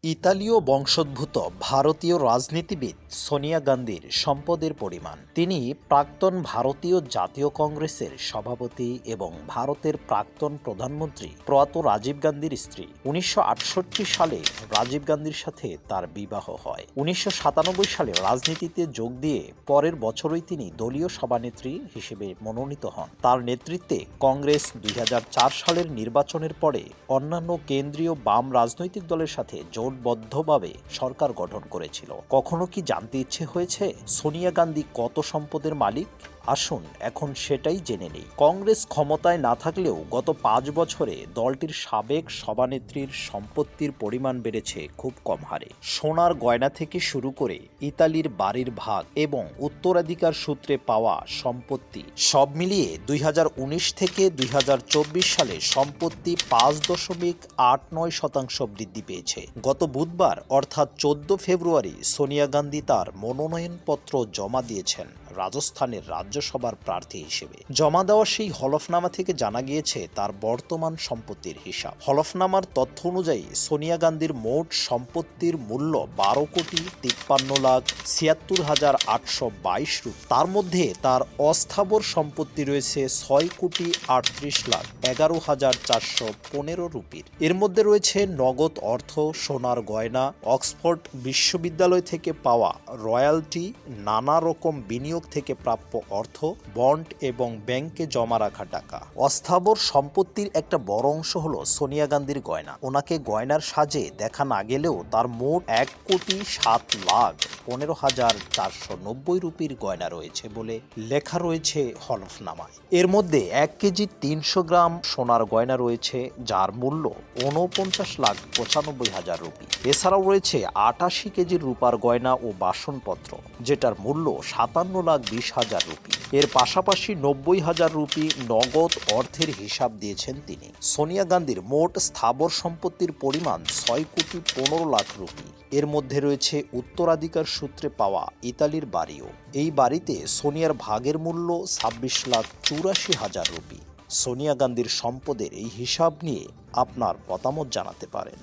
ইতালীয় বংশোদ্ভূত ভারতীয় রাজনীতিবিদ সোনিয়া গান্ধীর সম্পদের পরিমাণ। তিনি প্রাক্তন ভারতীয় জাতীয় কংগ্রেসের সভাপতি এবং ভারতের প্রাক্তন প্রধানমন্ত্রী প্রয়াত রাজীব গান্ধীর স্ত্রী। ১৯৬৮ সালে রাজীব গান্ধীর সাথে তার বিবাহ হয়। ১৯৯৭ সালে রাজনীতিতে যোগ দিয়ে পরের বছরই তিনি দলীয় সভানেত্রী হিসেবে মনোনীত হন। তার নেতৃত্বে কংগ্রেস ২০০৪ সালের নির্বাচনের পরে অন্যান্য কেন্দ্রীয় বাম রাজনৈতিক দলের সাথে জোটবদ্ধভাবে সরকার গঠন করেছিল। কখনো কি জানতে ইচ্ছে হয়েছে সোনিয়া গান্ধী কত সম্পদের মালিক? আসুন এখন সেটাই জেনে নেই। কংগ্রেস ক্ষমতায় না থাকলেও গত ৫ বছরে দলটির সাবেক সভানেত্রীর সম্পত্তির পরিমাণ বেড়েছে খুব কম হারে। সোনার গয়না থেকে শুরু করে ইতালির বাড়ির ভাগ এবং উত্তরাধিকার সূত্রে পাওয়া সম্পত্তি সব মিলিয়ে ২০১৯ থেকে ২০২৪ সালে সম্পত্তি ৫.৮৯% বৃদ্ধি পেয়েছে। গত বুধবার অর্থাৎ ১৪ ফেব্রুয়ারি সোনিয়া গান্ধী তার মনোনয়নপত্র জমা দিয়েছেন রাজস্থানের রাজ্যসভার প্রার্থী হিসেবে। জমা দেওয়া সেই হলফনামা থেকে জানা গিয়েছে তার বর্তমান সম্পত্তির হিসাব। হলফনামার তথ্য অনুযায়ী সোনিয়া গান্ধীর মোট সম্পত্তির মূল্য ১২,৫৩,৭৬,৮২২ রুপি। তার মধ্যে তার অস্থাবর সম্পত্তি রয়েছে ৬,৩৮,১১,৪১৫ রুপির। এর মধ্যে রয়েছে নগদ অর্থ, সোনার গয়না, অক্সফোর্ড বিশ্ববিদ্যালয় থেকে পাওয়া রয়্যালটি, নানা রকম বিনিয়োগ থেকে প্রাপ্য অর্থ, বন্ড এবং ব্যাংকে জমা রাখা টাকা। অস্থাবর সম্পত্তির একটা বড় অংশ হলো সোনিয়া গান্ধীর গয়না। ওনাকে গয়নার সাজে দেখা না গেলেও তার মোট ১,৭,১৫,৪৯০ রুপির গয়না রয়েছে বলে লেখা রয়েছে হলফনামায়। এর মধ্যে ১ কেজি ৩০০ গ্রাম সোনার গয়না রয়েছে, যার মূল্য ৪৯,৯৫,০০০ রুপি। এছাড়াও রয়েছে ৮৮ কেজির রূপার গয়না ও বাসনপত্র, যেটার মূল্য ৫৭,২০,০০০ রুপি। এর পাশাপাশি ৯০,০০০ রুপি নগদ অর্থের হিসাব দিয়েছেন তিনি। সোনিয়া গান্ধীর মোট স্থাবর সম্পত্তির পরিমাণ ৬,১৫,০০,০০০ রুপি। এর মধ্যে রয়েছে উত্তরাধিকার সূত্রে পাওয়া ইতালির বাড়িও। এই বাড়িতে সোনিয়ার ভাগের মূল্য ২৬,৮৪,০০০ রুপি। সোনিয়া গান্ধীর সম্পদের এই হিসাব নিয়ে আপনার মতামত জানাতে পারেন।